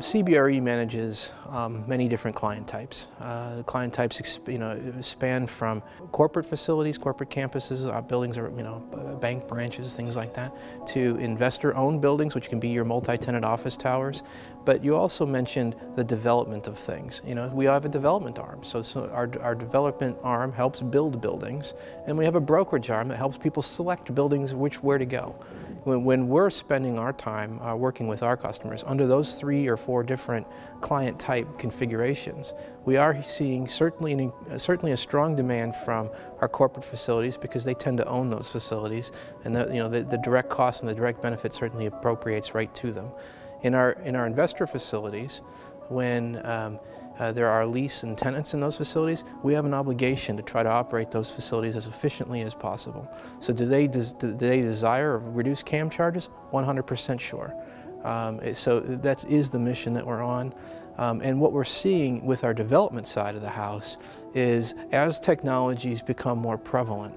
CBRE manages many different client types. The client types, span from corporate facilities, corporate campuses, buildings, or bank branches, things like that, to investor-owned buildings, which can be your multi-tenant office towers. But you also mentioned the development of things. We have a development arm, so our development arm helps build buildings, and we have a brokerage arm that helps people select buildings where to go. When we're spending our time working with our customers under those 3 or 4 different client type configurations, we are seeing certainly a strong demand from our corporate facilities, because they tend to own those facilities, and the direct cost and the direct benefit certainly appropriates right to them. In our investor facilities, when there are lease and tenants in those facilities, we have an obligation to try to operate those facilities as efficiently as possible. So do they desire reduced CAM charges? 100% sure. So that is the mission that we're on. And what we're seeing with our development side of the house is, as technologies become more prevalent,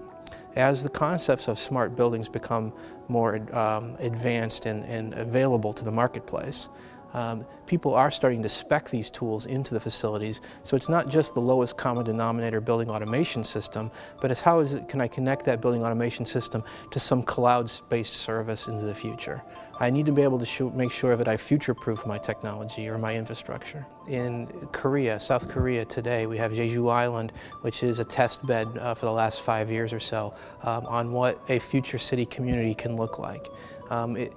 as the concepts of smart buildings become more advanced and available to the marketplace, people are starting to spec these tools into the facilities. So it's not just the lowest common denominator building automation system, but it's can I connect that building automation system to some cloud-based service into the future. I need to be able to make sure that I future-proof my technology or my infrastructure. In Korea, South Korea today, we have Jeju Island, which is a test bed for the last 5 years or so on what a future city community can look like. I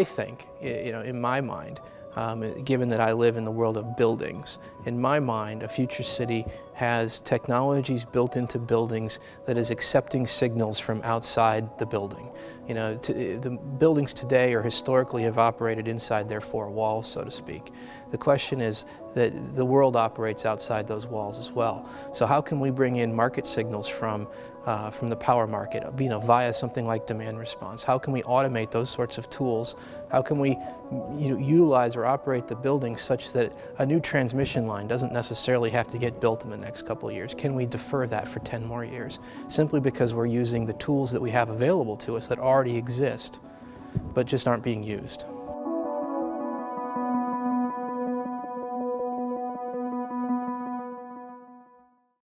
think, in my mind, given that I live in the world of buildings, in my mind, a future city has technologies built into buildings that is accepting signals from outside the building. The buildings today historically have operated inside their 4 walls, so to speak. The question is that the world operates outside those walls as well. So how can we bring in market signals from the power market, via something like demand response? How can we automate those sorts of tools? How can we utilize or operate the building such that a new transmission line doesn't necessarily have to get built in the next couple of years? Can we defer that for 10 more years? Simply because we're using the tools that we have available to us that already exist, but just aren't being used.